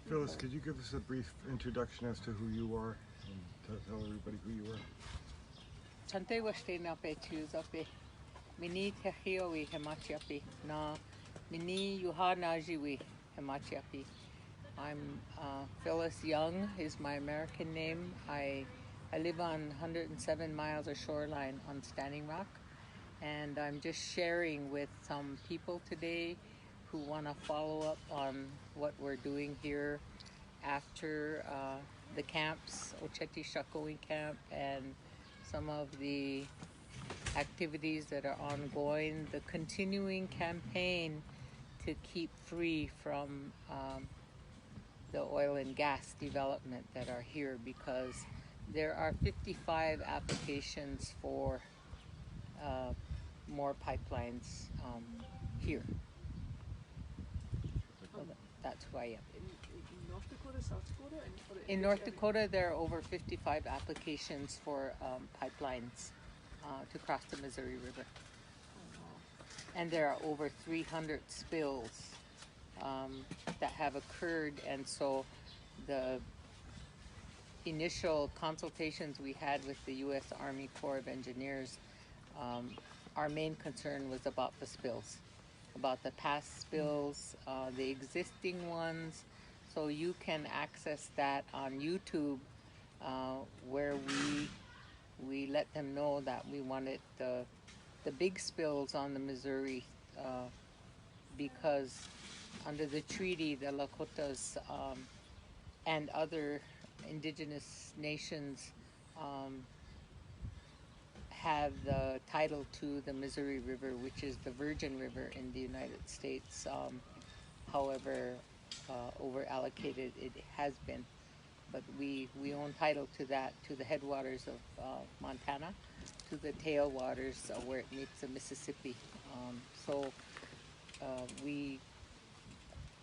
Phyllis, could you give us a brief introduction as to who you are and tell everybody who you are? Tante Washtainape Tuzape, Mini Tehiowi Hemachiapi, Na Mini Yuhanajiwi Hemachiapi. I'm Phyllis Young is my American name. I live on 107 miles of shoreline on Standing Rock, and I'm just sharing with some people today who want to follow up on what we're doing here after the camps, Oceti Sakowin Camp, and some of the activities that are ongoing, the continuing campaign to keep free from the oil and gas development that are here, because there are 55 applications for more pipelines here. So that's who I am. In North Dakota, South Dakota? In North Dakota, there are over 55 applications for pipelines to cross the Missouri River. Oh, wow. And there are over 300 spills that have occurred, and so the initial consultations we had with the U.S. Army Corps of Engineers, our main concern was about the spills, about the past spills, the existing ones. So you can access that on YouTube, where we let them know that we wanted the big spills on the Missouri, because under the treaty, the Lakotas and other indigenous nations have the title to the Missouri River, which is the Virgin River in the United States. However, over allocated it has been, but we own title to that, to the headwaters of Montana, to the tailwaters where it meets the Mississippi. So we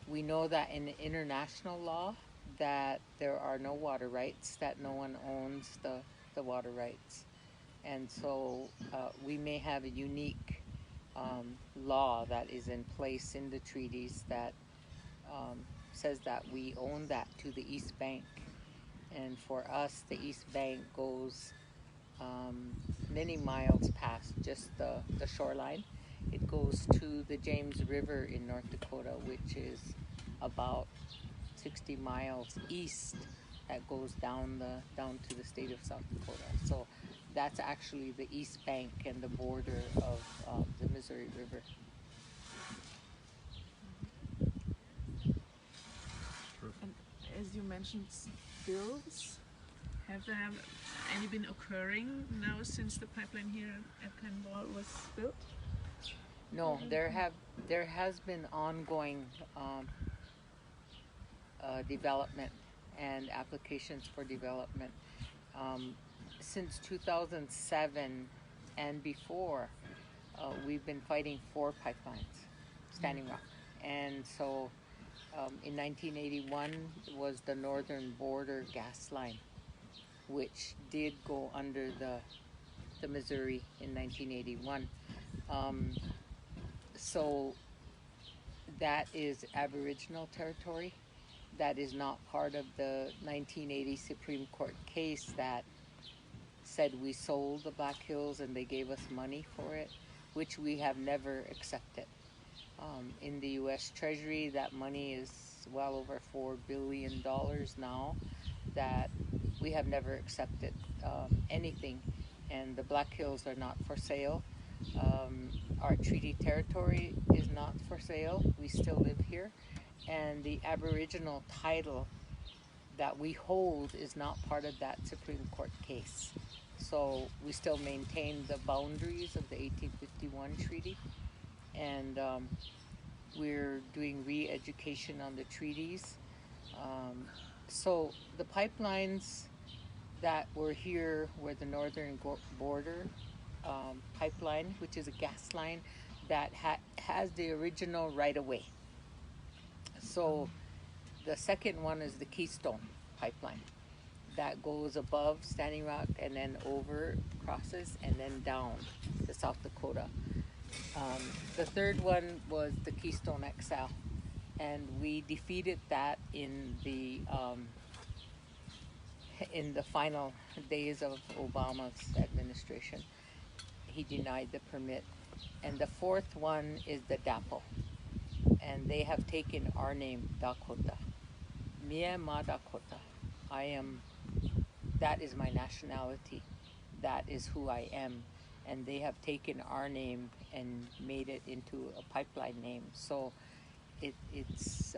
know that in international law that there are no water rights, that no one owns the water rights. And so we have a unique law that is in place in the treaties that says that we own that to the East Bank. And for us, the East Bank goes many miles past just the shoreline. It goes to the James River in North Dakota, which is about 60 miles east, that goes down to the state of South Dakota. So that's actually the East Bank and the border of the Missouri River. And as you mentioned, spills, have there any been occurring now since the pipeline here at Canmore was built? No, there has been ongoing development and applications for development since 2007 and before. We've been fighting for pipelines, Standing Rock, and so in 1981 was the northern border gas line, which did go under the Missouri in 1981. So that is Aboriginal territory. That is not part of the 1980 Supreme Court case that said we sold the Black Hills and they gave us money for it, which we have never accepted. In the U.S. Treasury, that money is well over $4 billion now, that we have never accepted anything, and the Black Hills are not for sale. Our treaty territory is not for sale. We still live here, and the Aboriginal title that we hold is not part of that Supreme Court case. So we still maintain the boundaries of the 1851 treaty, and we're doing re-education on the treaties. So the pipelines that were here were the northern border pipeline, which is a gas line that has the original right-of-way. So the second one is the Keystone pipeline that goes above Standing Rock and then over, crosses, and then down to South Dakota. The third one was the Keystone XL, and we defeated that in the final days of Obama's administration. He denied the permit. And the fourth one is the DAPO, and they have taken our name, Dakota. Mie ma Dakota. That is my nationality. That is who I am. And they have taken our name and made it into a pipeline name. So it's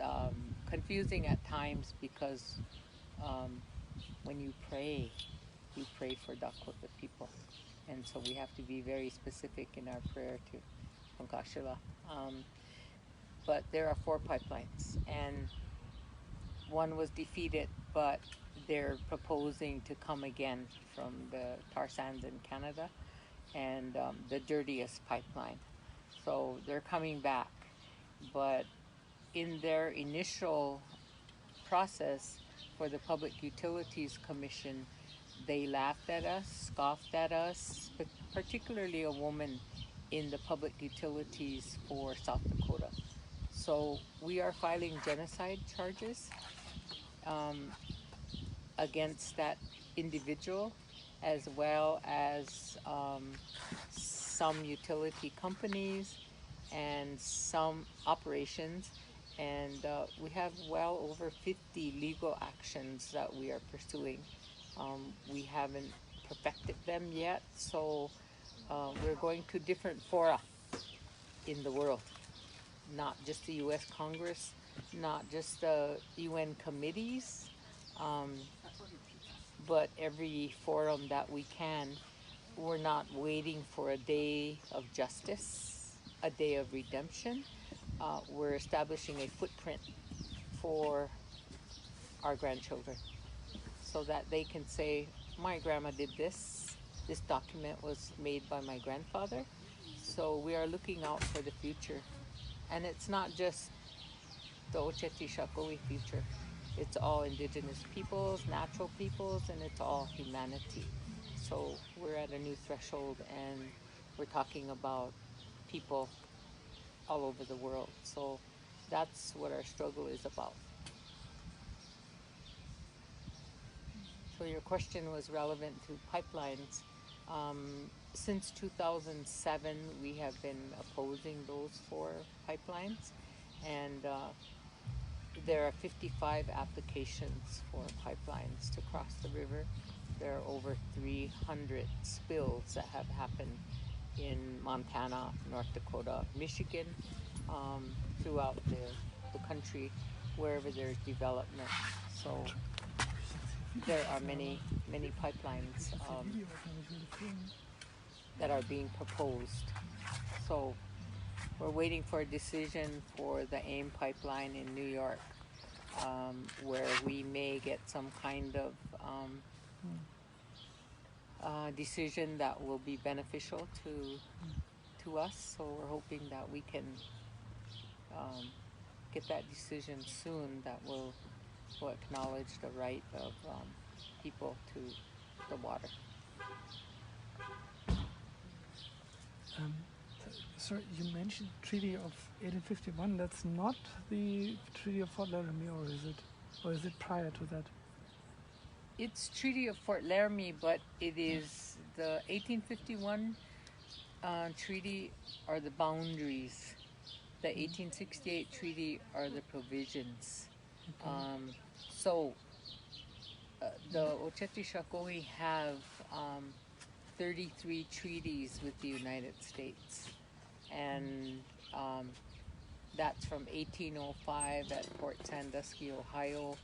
confusing at times because when you pray for Dakota people. And so we have to be very specific in our prayer to Pankashila. But there are 4 pipelines, and one was defeated, but they're proposing to come again from the tar sands in Canada and the dirtiest pipeline. So they're coming back. But in their initial process for the Public Utilities Commission, they laughed at us, scoffed at us, but particularly a woman in the public utilities for South Dakota. So we are filing genocide charges against that individual, as well as some utility companies and some operations. And we have well over 50 legal actions that we are pursuing. We haven't perfected them yet, so we're going to different fora in the world, not just the U.S. Congress, not just the UN committees, but every forum that we can. We're not waiting for a day of justice, a day of redemption. We're establishing a footprint for our grandchildren, so that they can say, my grandma did this document was made by my grandfather. So we are looking out for the future. And it's not just the Oceti Sakowin future. It's all indigenous peoples, natural peoples, and it's all humanity. So we're at a new threshold, and we're talking about people all over the world. So that's what our struggle is about. So your question was relevant to pipelines. Since 2007, we have been opposing those 4 pipelines, and there are 55 applications for pipelines to cross the river. There are over 300 spills that have happened in Montana, North Dakota, Michigan, throughout the country, wherever there's development. So there are many pipelines that are being proposed. So we're waiting for a decision for the AIM pipeline in New York, where we may get some kind of decision that will be beneficial to us. So we're hoping that we can get that decision soon that will acknowledge the right of people to the water. Sorry, you mentioned Treaty of 1851. That's not the Treaty of Fort Laramie, or is it? Or is it prior to that? It's Treaty of Fort Laramie, but it is the 1851 treaty are the boundaries. The 1868 treaty are the provisions. Okay. So the Oceti Sakowin have 33 treaties with the United States, and that's from 1805 at Fort Sandusky, Ohio,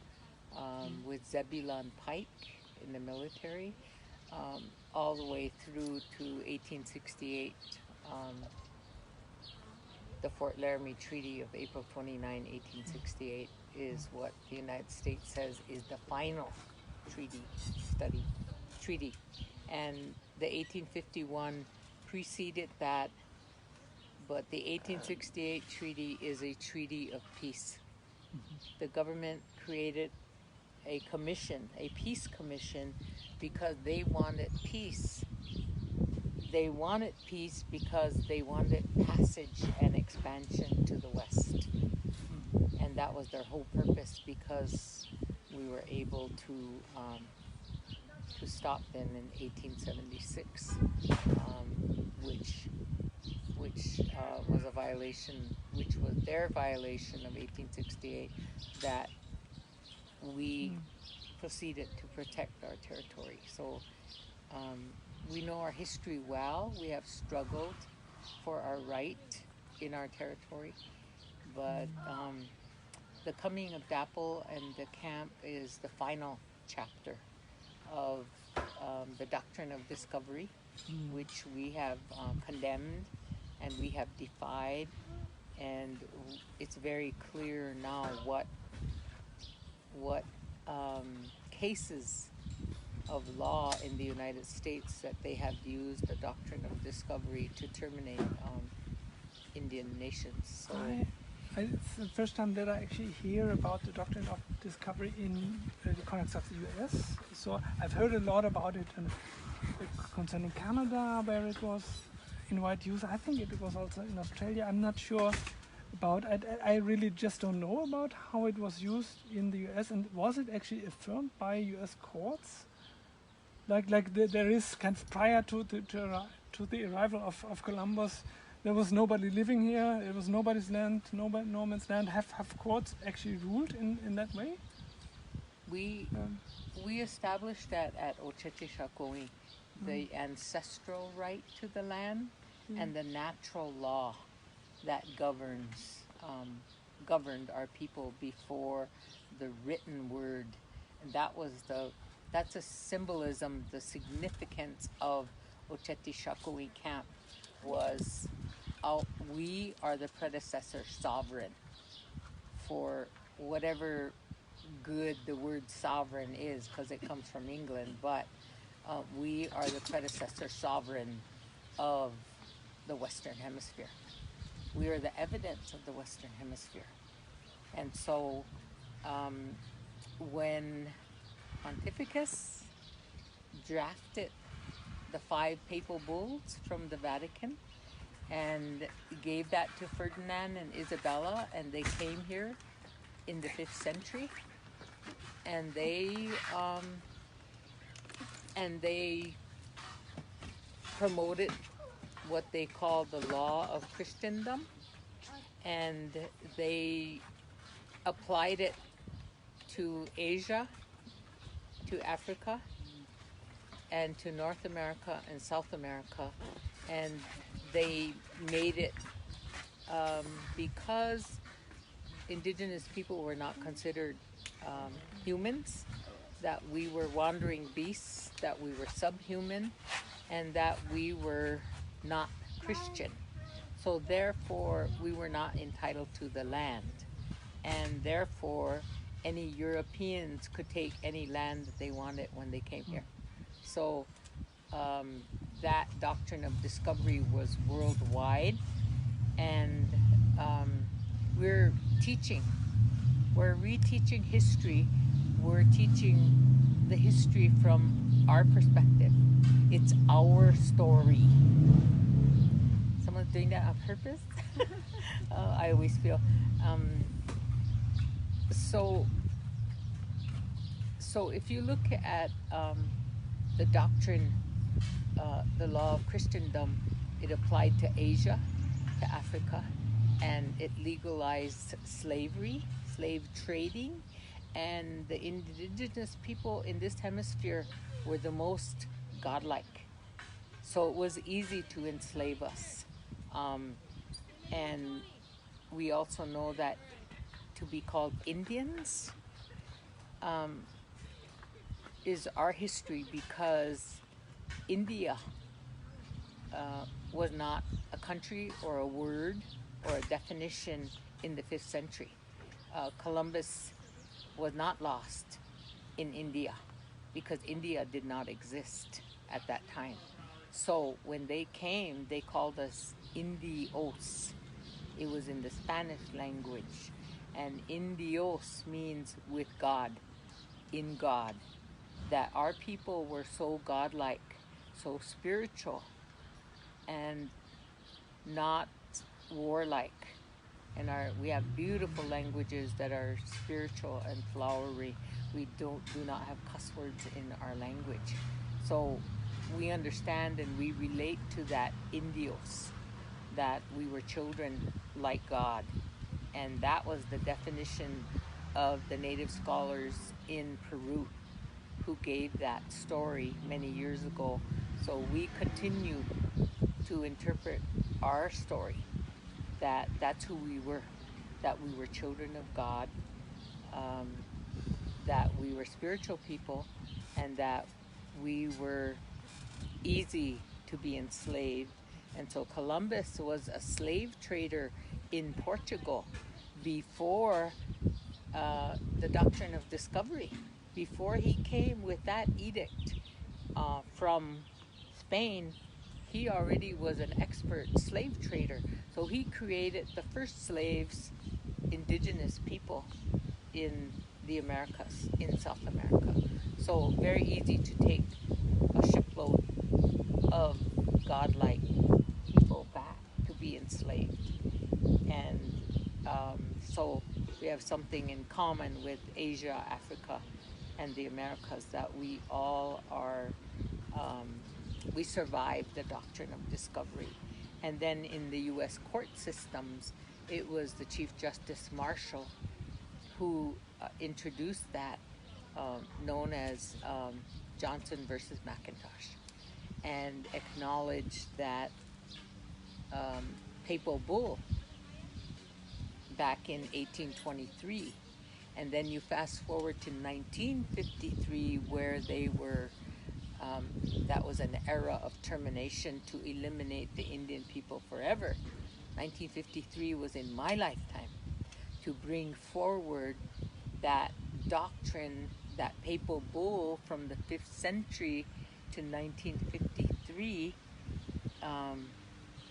with Zebulon Pike in the military, all the way through to 1868, the Fort Laramie Treaty of April 29, 1868 is what the United States says is the final treaty. And the 1851 preceded that, but the 1868 treaty is a treaty of peace. The government created a commission, a peace commission, because they wanted peace. They wanted peace because they wanted passage and expansion to the West. And and that was their whole purpose, because we were able to stop them in 1876, which was a violation, which was their violation of 1868, that we proceeded to protect our territory. So we know our history well. We have struggled for our right in our territory, but the coming of DAPL and the camp is the final chapter of the doctrine of discovery, which we have condemned and we have defied, and it's very clear now what cases of law in the United States that they have used the doctrine of discovery to terminate Indian nations. So it's the first time that I actually hear about the doctrine of discovery in the context of the US. So I've heard a lot about it concerning Canada, where it was in wide use. I think it was also in Australia. I'm not sure about it. I really just don't know about how it was used in the US. And was it actually affirmed by US courts? There is kind of prior to the arrival of Columbus, there was nobody living here. It was nobody's land, no man's land. Have courts actually ruled in that way? we established that at Oceti Sakowin, the ancestral right to the land and the natural law that governed our people before the written word. And that's a symbolism. The significance of Oceti Sakowin Camp was we are the predecessor sovereign for whatever good the word sovereign is, because it comes from England, but we are the predecessor sovereign of the Western Hemisphere. We are the evidence of the Western Hemisphere. And so when Pontificus drafted the 5 papal bulls from the Vatican and gave that to Ferdinand and Isabella, and they came here in the 5th century, and they promoted what they call the law of Christendom, and they applied it to Asia, to Africa, and to North America and South America. And they made it because indigenous people were not considered humans, that we were wandering beasts, that we were subhuman, and that we were not Christian. So therefore, we were not entitled to the land. And therefore, any Europeans could take any land that they wanted when they came here. So that doctrine of discovery was worldwide, and we're reteaching history. We're teaching the history from our perspective. It's our story. Someone's doing that on purpose? I always feel. So if you look at the doctrine, the law of Christendom, it applied to Asia, to Africa, and it legalized slavery, slave trading, and the indigenous people in this hemisphere were the most godlike. So it was easy to enslave us. And we also know that to be called Indians is our history, because India was not a country or a word or a definition in the 5th century. Columbus was not lost in India, because India did not exist at that time. So when they came, they called us Indios. It was in the Spanish language. And Indios means with God, in God. That our people were so godlike, so spiritual, and not warlike. and we have beautiful languages that are spiritual and flowery. We do not have cuss words in our language. So we understand and we relate to that indios, that we were children like God. And that was the definition of the native scholars in Peru who gave that story many years ago. So we continue to interpret our story, that that's who we were, that we were children of God, that we were spiritual people, and that we were easy to be enslaved. And so Columbus was a slave trader in Portugal before the doctrine of discovery. Before he came with that edict from Spain, he already was an expert slave trader. So he created the first slaves, indigenous people in the Americas, in South America. So very easy to take a shipload of godlike people back to be enslaved. And so we have something in common with Asia, Africa, and the Americas, that we all are, we survived the doctrine of discovery. And then in the U.S. court systems, it was the Chief Justice Marshall who introduced that, known as Johnson versus McIntosh, and acknowledged that papal bull back in 1823. And then you fast forward to 1953, where they were, that was an era of termination to eliminate the Indian people forever. 1953 was in my lifetime, to bring forward that doctrine, that papal bull from the 5th century to 1953,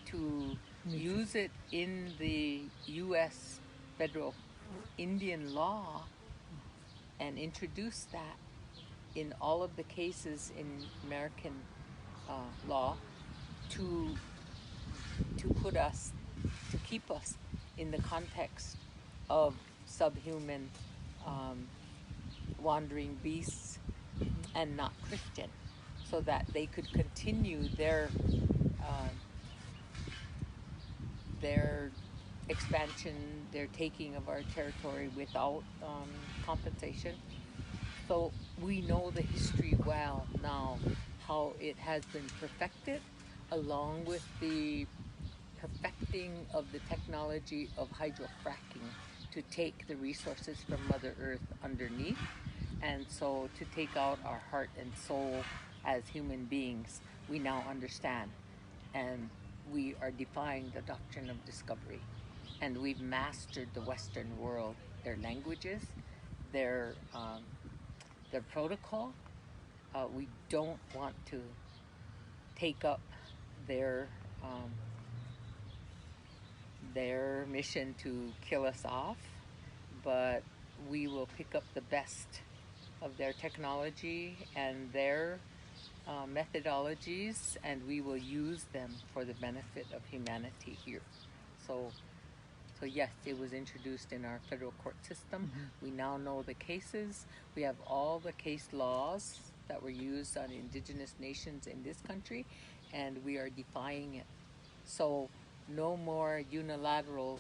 to use it in the U.S. federal Indian law and introduce that in all of the cases in American law, to put us, to keep us in the context of subhuman wandering beasts and not Christian, so that they could continue their expansion, their taking of our territory without compensation. So we know the history well now, how it has been perfected, along with the perfecting of the technology of hydrofracking to take the resources from Mother Earth underneath, and so to take out our heart and soul as human beings. We now understand, and we are defying the doctrine of discovery, and we've mastered the Western world, their languages, their protocol. We don't want to take up their mission to kill us off, but we will pick up the best of their technology and their methodologies, and we will use them for the benefit of humanity here. So yes, it was introduced in our federal court system. We now know the cases. We have all the case laws that were used on indigenous nations in this country, and we are defying it. So no more unilateral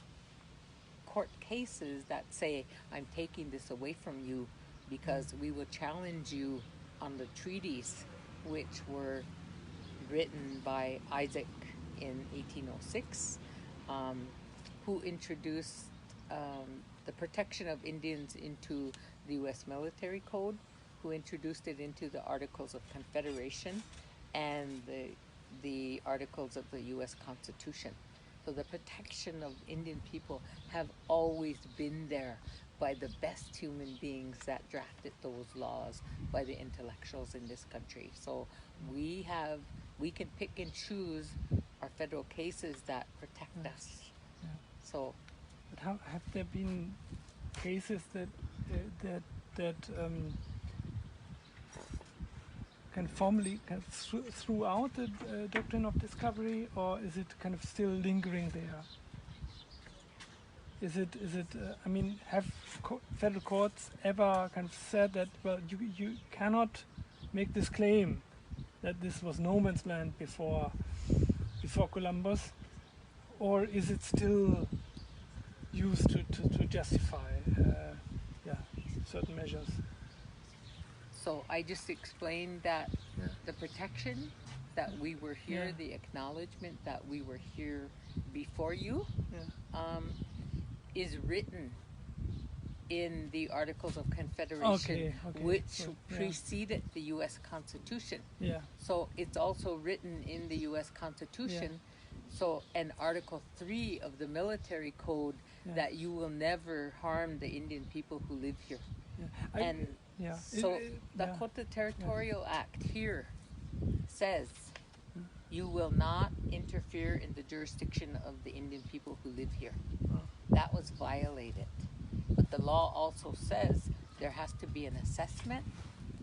court cases that say, I'm taking this away from you, because we will challenge you on the treaties which were written by Isaac in 1806, who introduced the protection of Indians into the U.S. military code, who introduced it into the Articles of Confederation and the Articles of the U.S. Constitution. So the protection of Indian people have always been there by the best human beings that drafted those laws, by the intellectuals in this country. So we can pick and choose our federal cases that protect us. Yeah. So, but have there been cases that can formally throughout the doctrine of discovery, or is it kind of still lingering there? Is it? I mean, have federal courts ever kind of said that? Well, you cannot make this claim that this was no man's land before Columbus, or is it still used to justify certain measures? So I just explained that Yeah. the protection that we were here, Yeah. the acknowledgement that we were here before you, Yeah. is written in the Articles of Confederation, Okay. which So, yeah. preceded the U.S. Constitution. Yeah. So it's also written in the U.S. Constitution. So, and Article 3 of the Military Code, Yeah. that you will never harm the Indian people who live here. Yeah. And yeah. so yeah. Dakota Territorial Act here says you will not interfere in the jurisdiction of the Indian people who live here. Oh. That was violated. But the law also says there has to be an assessment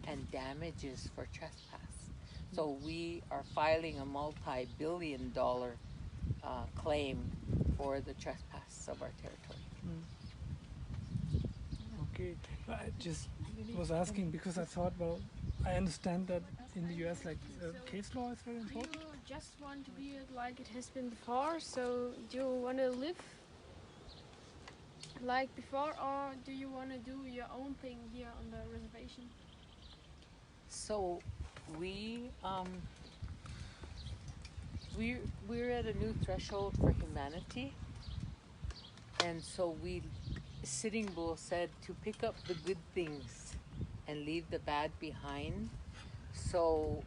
and damages for trespass. So we are filing a multi-billion-dollar claim for the trespass of our territory. Okay. I just was asking because I thought, well, I understand that in the US, like case law is very Do important. you just want to be like it has been before? So do you want to live like before, or do you want to do your own thing here on the reservation? So we're at a new threshold for humanity, and so Sitting Bull said to pick up the good things and leave the bad behind. So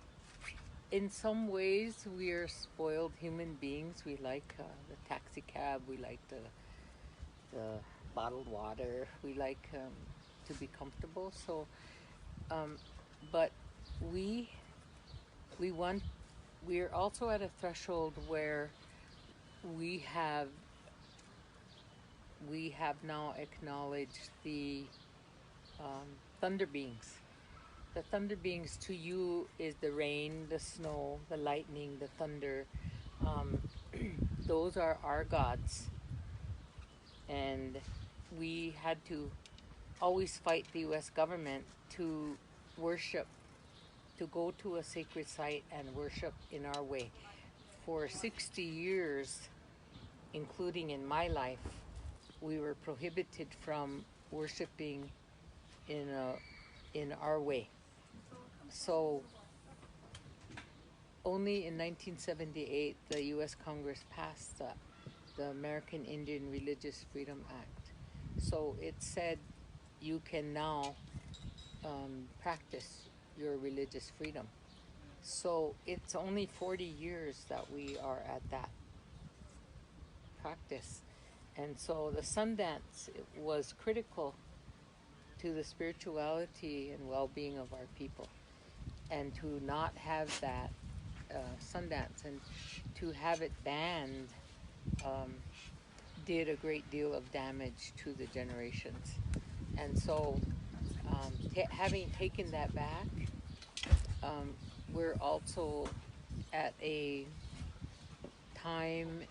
in some ways we are spoiled human beings. We like the taxi cab, we like the bottled water, we like to be comfortable. So but we're also at a threshold where we have now acknowledged the thunder beings. The thunder beings to you is the rain, the snow, the lightning, the thunder. Those are our gods. And we had to always fight the U.S. government to worship, to go to a sacred site and worship in our way. For 60 years, including in my life, we were prohibited from worshiping in our way. So only in 1978 the U.S. Congress passed the American Indian Religious Freedom Act. So it said you can now practice your religious freedom. So it's only 40 years that we are at that practice. And so the Sundance was critical to the spirituality and well-being of our people. And to not have that Sundance and to have it banned did a great deal of damage to the generations. And so having taken that back, we're also at a time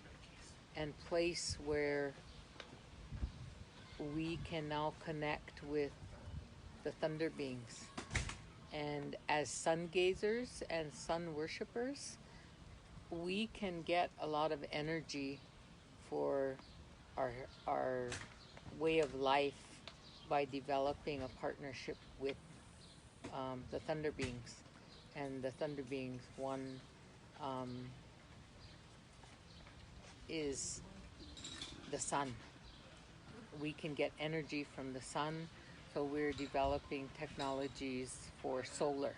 and place where we can now connect with the thunder beings. And as sun gazers and sun worshippers, we can get a lot of energy for our way of life by developing a partnership with the thunder beings. And the thunder beings, one is the sun. We can get energy from the sun, so we're developing technologies for solar,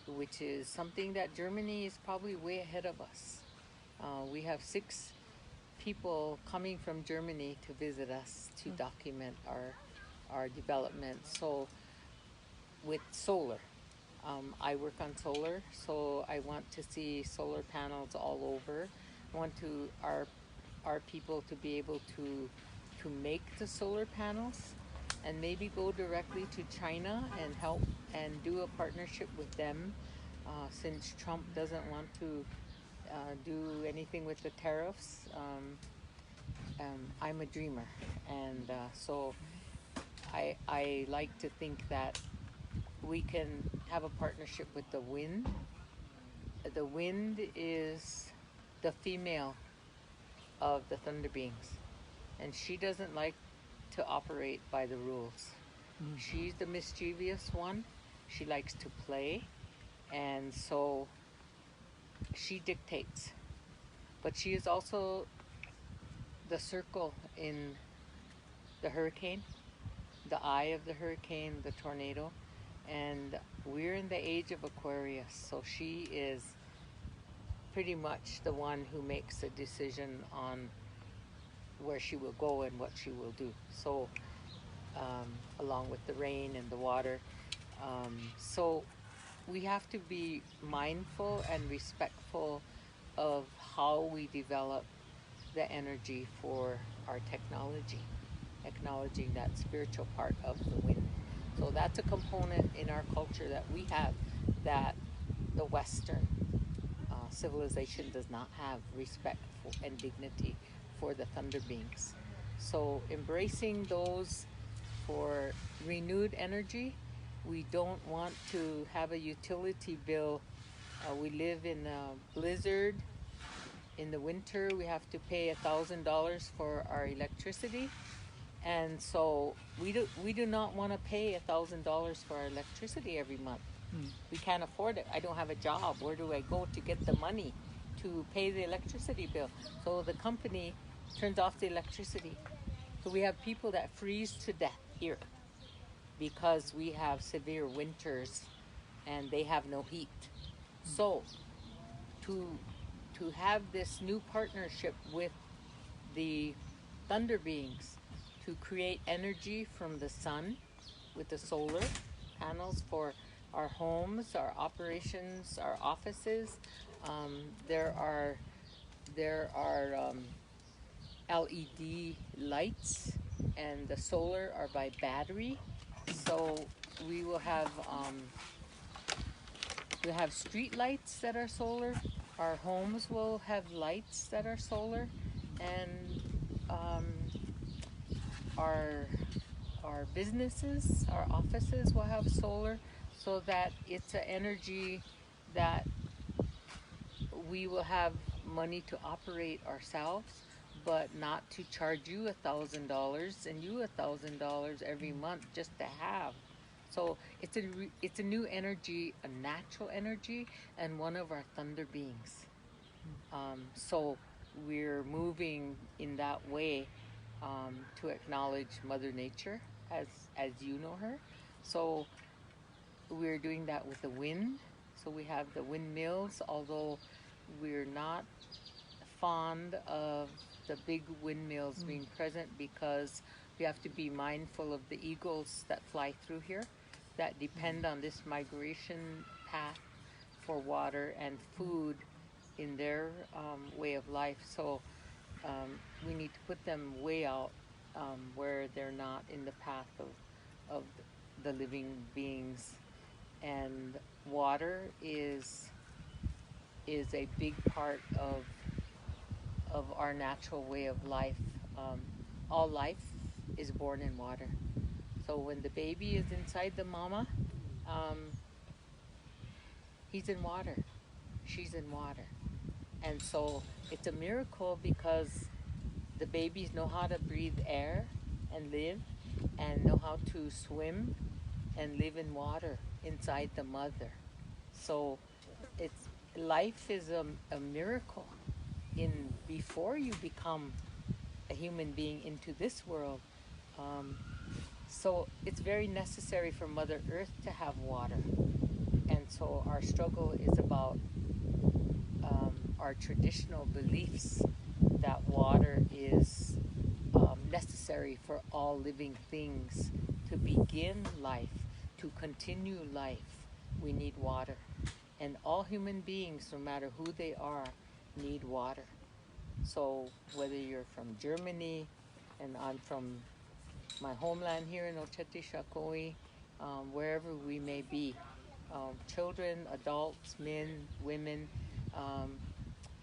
which is something that Germany is probably way ahead of us. We have 6 people coming from Germany to visit us to document our development. So with solar, I work on solar, so I want to see solar panels all over. I want our people to be able to make the solar panels and maybe go directly to China and help and do a partnership with them, since Trump doesn't want to do anything with the tariffs. I'm a dreamer, and so I like to think that we can have a partnership with the wind. The wind is the female of the thunder beings, and she doesn't like to operate by the rules. She's the mischievous one. She likes to play, and so she dictates. But she is also the circle in the hurricane, the eye of the hurricane, the tornado, and we're in the age of Aquarius, so she is pretty much the one who makes a decision on where she will go and what she will do. So along with the rain and the water. So we have to be mindful and respectful of how we develop the energy for our technology, acknowledging that spiritual part of the wind. So that's a component in our culture that we have that the Western civilization does not have, respect for, and dignity for the thunder beings. So embracing those for renewed energy. We don't want to have a utility bill. We live in a blizzard. In the winter, we have to pay $1,000 for our electricity. And so we do not want to pay $1,000 for our electricity every month. We can't afford it. I don't have a job. Where do I go to get the money to pay the electricity bill? So the company turns off the electricity. So we have people that freeze to death here because we have severe winters and they have no heat. So to have this new partnership with the thunder beings to create energy from the sun with the solar panels for our homes, our operations, our offices. There are LED lights, and the solar are by battery. So we will have street lights that are solar. Our homes will have lights that are solar, and our businesses, our offices will have solar, so that it's an energy that we will have money to operate ourselves, but not to charge you $1,000 and you $1,000 every month just to have. So it's a new energy, a natural energy, and one of our thunder beings. So we're moving in that way to acknowledge Mother Nature as you know her. So we're doing that with the wind. So we have the windmills, although we're not fond of the big windmills being present because we have to be mindful of the eagles that fly through here that depend on this migration path for water and food in their way of life. So we need to put them way out where they're not in the path of the living beings. And water is a big part of our natural way of life. All life is born in water. So when the baby is inside the mama, he's in water, she's in water. And so it's a miracle because the babies know how to breathe air and live, and know how to swim and live in water inside the mother. So life is a miracle before you become a human being into this world. So it's very necessary for Mother Earth to have water. And so our struggle is about our traditional beliefs that water is necessary for all living things. To begin life, to continue life, we need water. And all human beings, no matter who they are, need water. So whether you're from Germany, and I'm from my homeland here in Oceti Sakowin, wherever we may be, children, adults, men, women,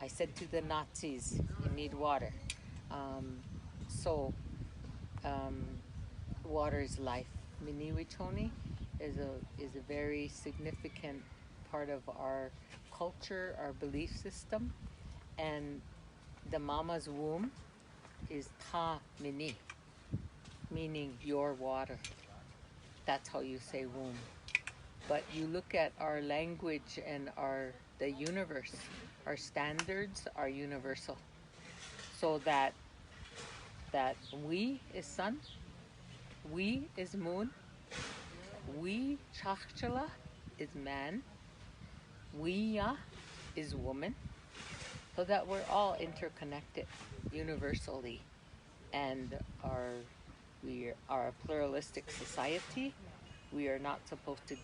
I said to the Nazis, you need water. So, water is life. Miniwichoni is a very significant part of our culture, our belief system, and the mama's womb is ta mini, meaning your water. That's how you say womb. But you look at our language and the universe, our standards are universal. So that we is sun, we is moon, we chachchala is man, we ya is woman, so that we're all interconnected universally, and we are a pluralistic society. We are not supposed to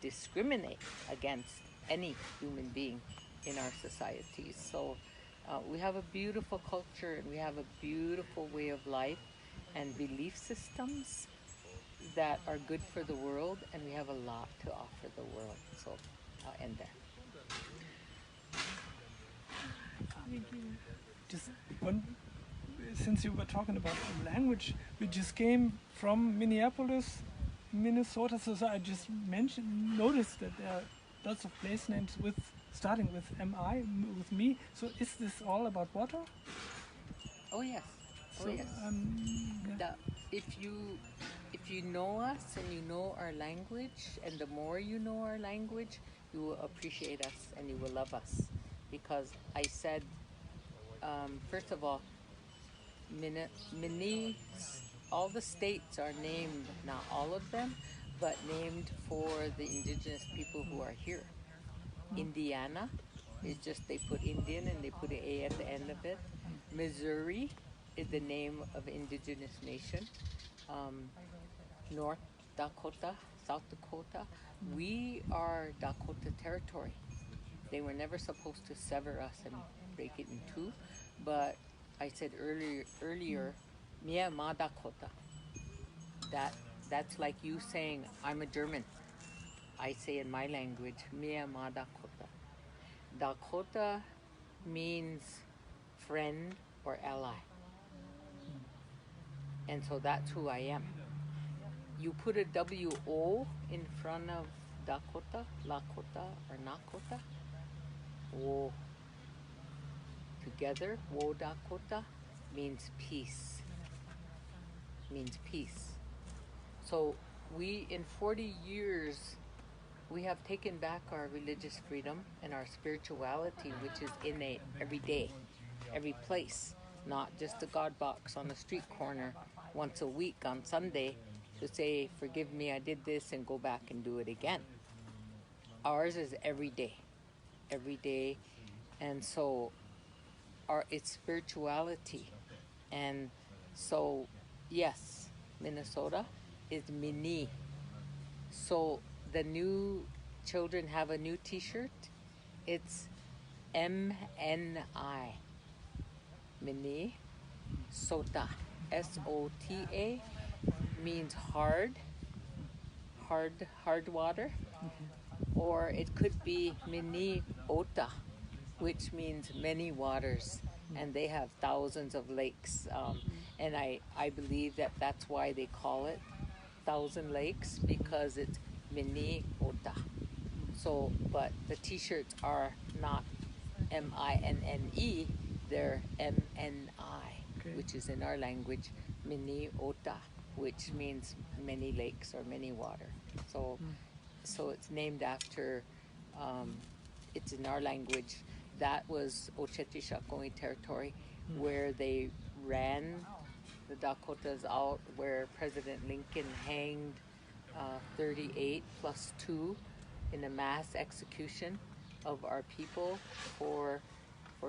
discriminate against any human being in our societies. So we have a beautiful culture, and we have a beautiful way of life and belief systems that are good for the world, and we have a lot to offer the world. So I'll end there. Just one, since you were talking about the language, we just came from Minneapolis, Minnesota, so I just noticed that there are lots of place names starting with MI, with me. So is this all about water? Oh yes, oh So, yes. yeah. If you know us and you know our language, and the more you know our language, you will appreciate us and you will love us. Because I said, first of all, all the states are named, not all of them, but named for the indigenous people who are here. Indiana is just, they put Indian and they put an A at the end of it. Missouri is the name of indigenous nation. North Dakota, South Dakota, we are Dakota territory. They were never supposed to sever us and break it in two, but I said earlier, Mia Ma Dakota. That's like you saying, I'm a German. I say in my language, Mia Ma Dakota. Dakota means friend or ally. And so that's who I am. You put a W-O in front of Dakota, Lakota, or Nakota, Wo. Together, Wo Dakota means peace. Means peace. So we, in 40 years, we have taken back our religious freedom and our spirituality, which is innate every day, every place, not just a God box on the street corner once a week on Sunday to say, forgive me, I did this, and go back and do it again. Ours is every day. And so it's spirituality. And so, yes, Minnesota is Mini. So the new children have a new t-shirt. It's MNI. Mini Sota. S-O-T-A means hard water. Or it could be Mini Ota, which means many waters. And they have thousands of lakes. And I believe that that's why they call it Thousand Lakes, because it's Mini Ota. So, but the t-shirts are not M-I-N-N-E, they're M-N-I, Okay. which is in our language Mini Ota, which means many lakes or many water. So, so it's named after, it's in our language. That was Oceti Sakowin territory, where they ran the Dakotas out, where President Lincoln hanged 38 plus 2 in a mass execution of our people for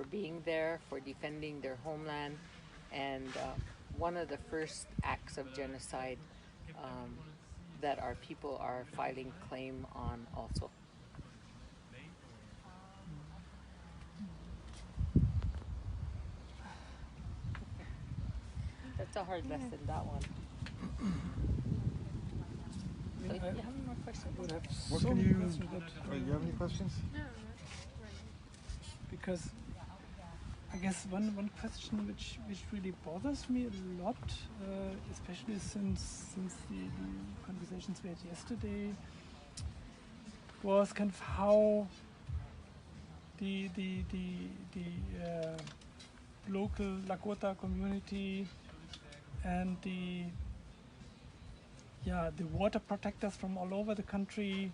being there, for defending their homeland, and one of the first acts of genocide that our people are filing claim on also. That's a hard lesson, that one. So, you have any more questions? Would have What so can many you, questions, but you have any questions? No, not right. because I guess one question which really bothers me a lot, especially since the conversations we had yesterday, was kind of how the local Lakota community and the water protectors from all over the country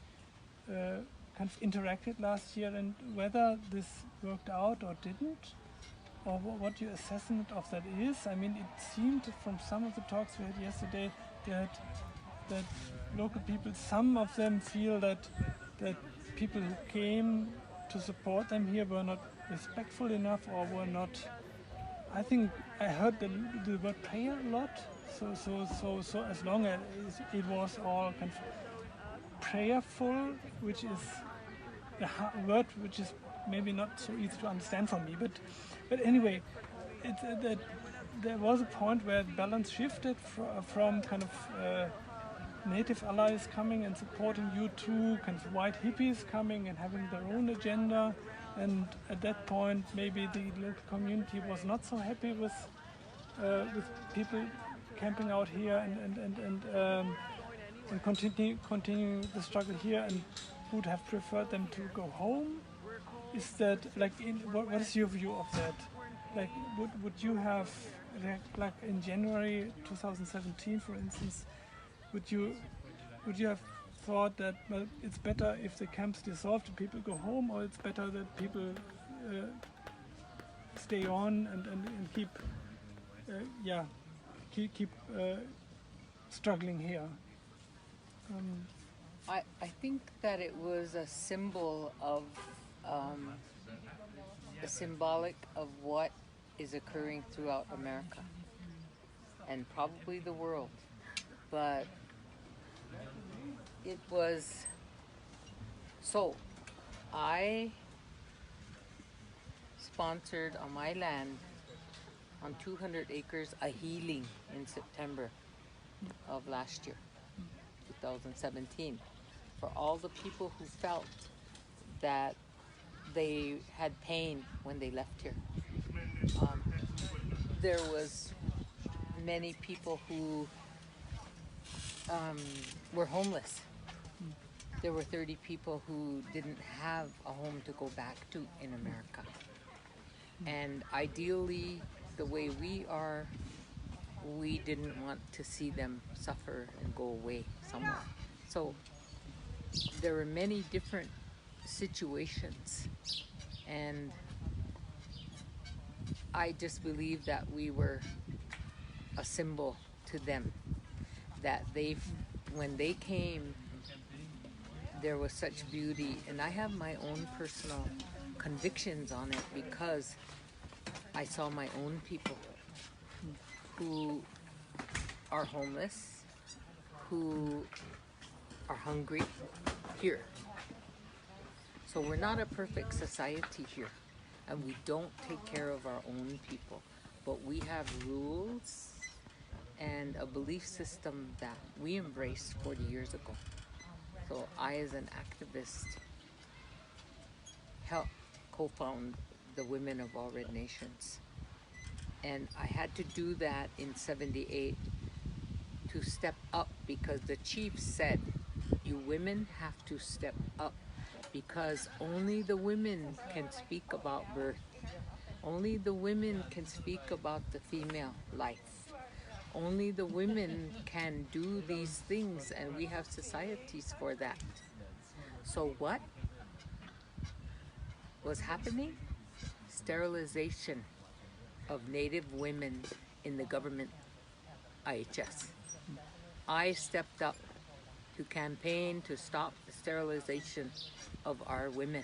kind of interacted last year, and whether this worked out or didn't, or what your assessment of that is. I mean, it seemed from some of the talks we had yesterday that local people, some of them feel that people who came to support them here were not respectful enough, or were not. I think I heard the word prayer a lot. So as long as it was all kind of prayerful, which is a word which is maybe not so easy to understand for me, but anyway, that there was a point where the balance shifted from kind of native allies coming and supporting you to kind of white hippies coming and having their own agenda, and at that point maybe the local community was not so happy with people camping out here and continuing the struggle here, and would have preferred them to go home. Is that like what is your view of that? Like would you have, like in January 2017, for instance, would you have thought that, well, it's better if the camps dissolve and people go home, or it's better that people stay on and keep struggling here? I think that it was a symbol of a symbolic of what is occurring throughout America and probably the world, but it was so. I sponsored on my land on 200 acres a healing in September of last year, 2017, for all the people who felt that they had pain when they left here. There was many people who were homeless. There were 30 people who didn't have a home to go back to in America. And ideally, the way we are, we didn't want to see them suffer and go away somewhere. So there were many different situations, and I just believe that we were a symbol to them, that when they came, there was such beauty. And I have my own personal convictions on it because I saw my own people who are homeless, who are hungry here. So we're not a perfect society here, and we don't take care of our own people, but we have rules and a belief system that we embraced 40 years ago. So I, as an activist, helped co-found the Women of All Red Nations. And I had to do that in 78 to step up, because the chief said, you women have to step up, because only the women can speak about birth. Only the women can speak about the female life. Only the women can do these things, and we have societies for that. So what was happening? Sterilization of Native women in the government IHS. I stepped up to campaign to stop the sterilization of our women.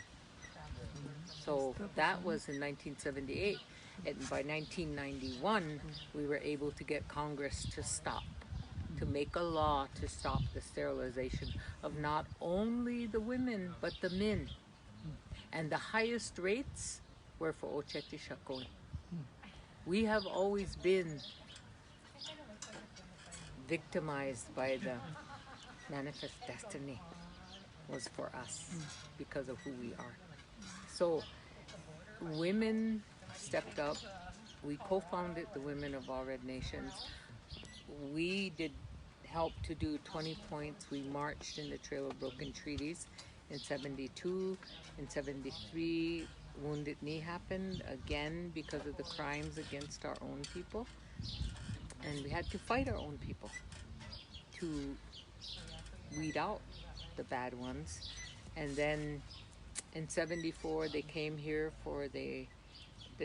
So that was in 1978. And by 1991, we were able to get Congress to stop, to make a law to stop the sterilization of not only the women, but the men. And the highest rates were for Oceti Sakowin. We have always been victimized by the manifest destiny was for us because of who we are. So women stepped up. We co-founded the Women of All Red Nations. We did help to do 20 points. We marched in the Trail of Broken Treaties in 72. In 73, Wounded Knee happened again because of the crimes against our own people. And we had to fight our own people to weed out the bad ones. And then in 74, they came here for the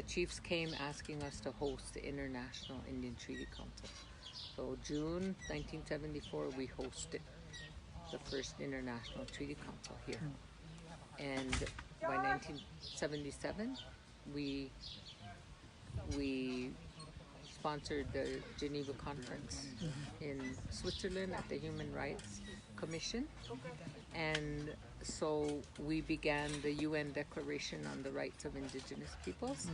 chiefs came asking us to host the International Indian Treaty Council. So June 1974, we hosted the first International Treaty Council here. And by 1977, we sponsored the Geneva Conference in Switzerland at the Human Rights Commission. And so we began the UN Declaration on the Rights of Indigenous Peoples,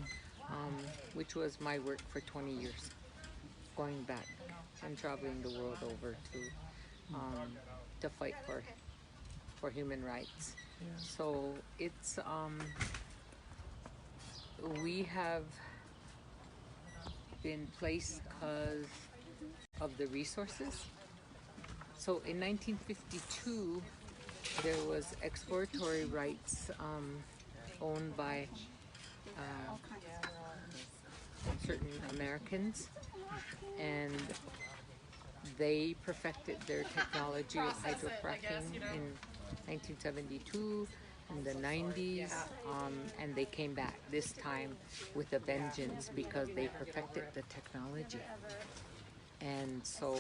which was my work for 20 years, going back and traveling the world over to fight for human rights. So it's we have been placed because of the resources. So in 1952, there was exploratory rights owned by certain Americans, and they perfected their technology of hydrofracking in 1972, in the 90s, and they came back this time with a vengeance because they perfected the technology. And so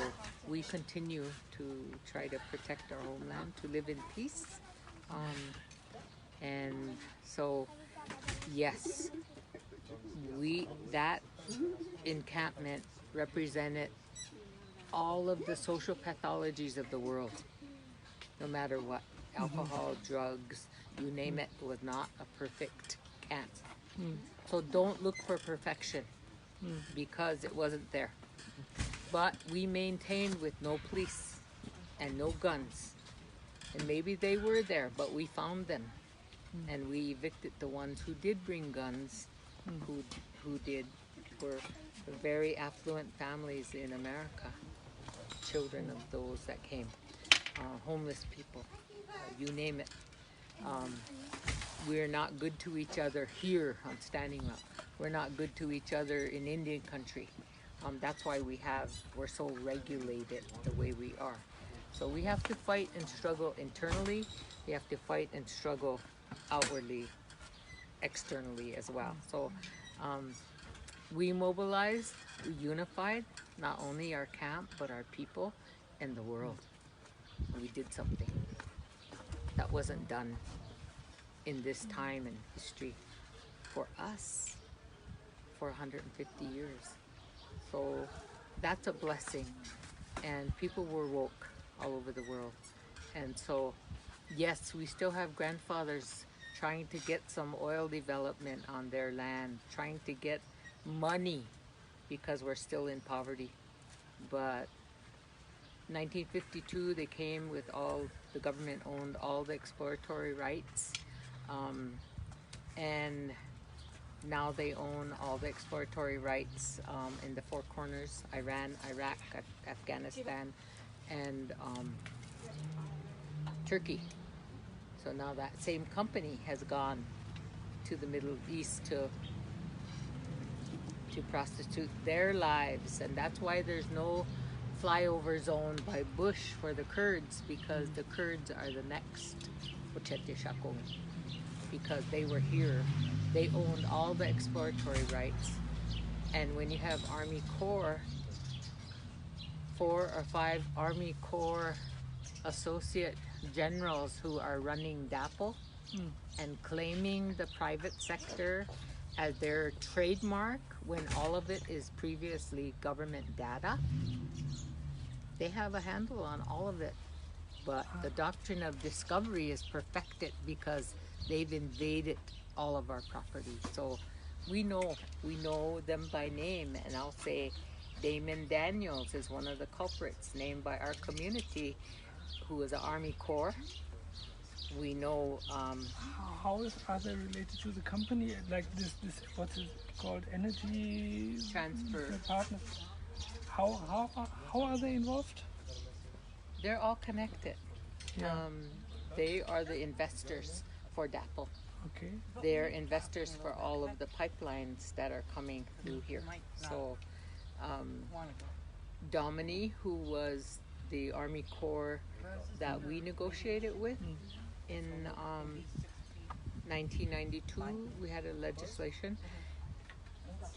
we continue to try to protect our homeland, to live in peace. And so, yes, that encampment represented all of the social pathologies of the world, no matter what. Alcohol, drugs, you name it, was not a perfect camp. So don't look for perfection because it wasn't there. But we maintained with no police and no guns. And maybe they were there, but we found them. And we evicted the ones who did bring guns, who did, for very affluent families in America, children of those that came, homeless people, you name it. We're not good to each other here on Standing Rock. We're not good to each other in Indian country. That's why we're so regulated the way we are. So we have to fight and struggle internally. We have to fight and struggle outwardly, externally as well. So we mobilized, we unified, not only our camp, but our people and the world. We did something that wasn't done in this time in history for us for 150 years. So that's a blessing, and people were woke all over the world. And so, yes, we still have grandfathers trying to get some oil development on their land, trying to get money because we're still in poverty. But 1952, they came with the government owned all the exploratory rights, and now they own all the exploratory rights in the four corners: Iran, Iraq, Afghanistan, and Turkey. So now that same company has gone to the Middle East to prostitute their lives, and that's why there's no flyover zone by Bush for the Kurds, because the Kurds are the next Oceti Sakowin, because they were here. They owned all the exploratory rights. And when you have Army Corps, 4 or 5 Army Corps associate generals who are running DAPL and claiming the private sector as their trademark when all of it is previously government data, they have a handle on all of it. But the doctrine of discovery is perfected because they've invaded all of our property. So we know them by name, and I'll say Damon Daniels is one of the culprits named by our community, who is an Army Corps We know Are they related to the company? Like this what's it called? Energy Transfer. partner. How are they involved? they're all connected. Yeah. They are the investors for DAPL. Okay. They're investors for all of the pipelines that are coming through here. So Domini, who was the Army Corps that we negotiated with in 1992, we had a legislation.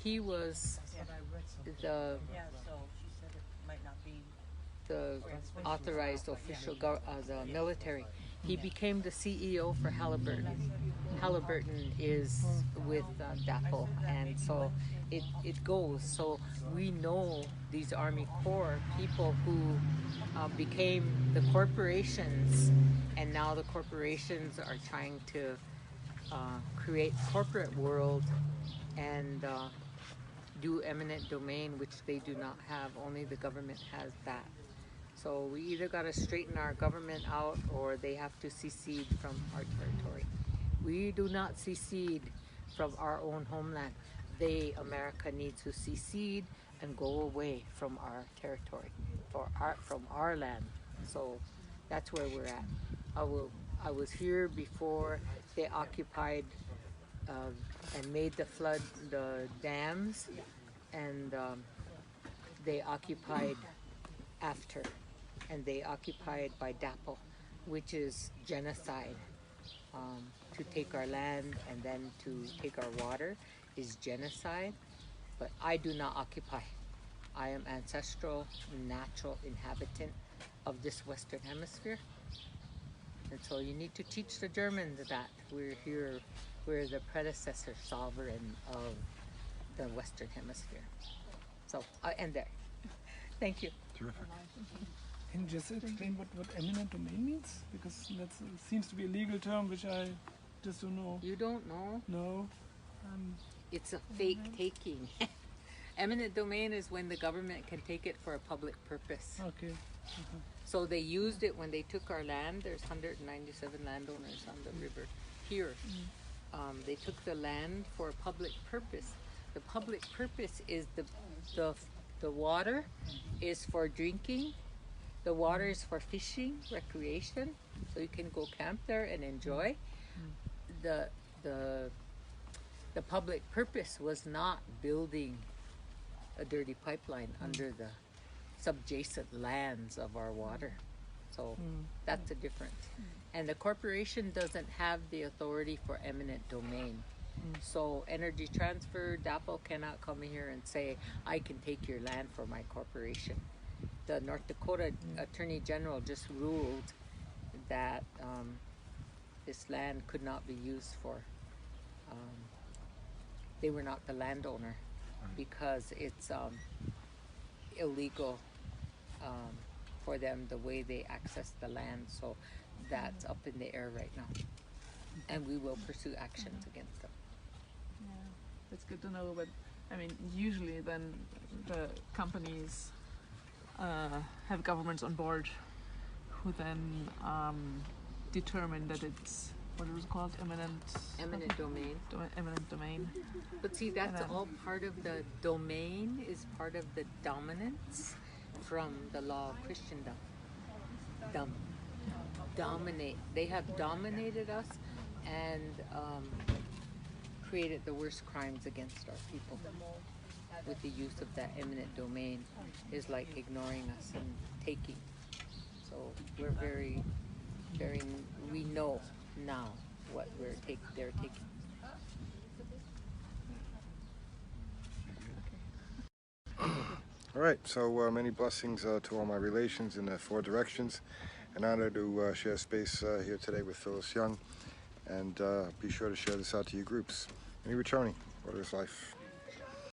He was the authorized official the military. He became the CEO for Halliburton. Halliburton is with DAPL, and so it goes. So we know these Army Corps people who became the corporations, and now the corporations are trying to create corporate world and do eminent domain, which they do not have. Only the government has that. So we either got to straighten our government out, or they have to secede from our territory. We do not secede from our own homeland. They, America, needs to secede and go away from our territory, from our land. So that's where we're at. I was here before they occupied and made the dams, and they occupied after, and they occupied by DAPL, which is genocide. To take our land and then to take our water is genocide, but I do not occupy. I am ancestral, natural inhabitant of this Western Hemisphere. And so you need to teach the Germans that we're here, we're the predecessor sovereign of the Western Hemisphere. So I'll end there. Thank you. Terrific. Can you just explain what eminent domain means? Because that seems to be a legal term which I just don't know. You don't know? No. It's a fake taking. Eminent domain is when the government can take it for a public purpose. Okay. So they used it when they took our land. There's 197 landowners on the river here. They took the land for a public purpose. The public purpose is the water is for drinking. The water is for fishing, recreation, so you can go camp there and enjoy. The public purpose was not building a dirty pipeline under the subjacent lands of our water. So that's the difference. And the corporation doesn't have the authority for eminent domain. So Energy Transfer, DAPL cannot come here and say, I can take your land for my corporation. The North Dakota Attorney General just ruled that this land could not be used for, they were not the landowner because it's illegal for them the way they access the land. So that's up in the air right now. And we will pursue actions against them. Yeah, that's good to know. But I mean, usually then the companies have governments on board who then determine that it's, what it was called, Eminent domain. Eminent domain. But see, that's all part of the domain, is part of the dominance from the law of Christendom. Dominate. They have dominated us and created the worst crimes against our people with the use of that eminent domain. Is like ignoring us and taking. So we're very, very, we know now what they're taking. All right, so many blessings to all my relations in the four directions. An honor to share space here today with Phyllis Young, and be sure to share this out to your groups. Any returning, Order is Life.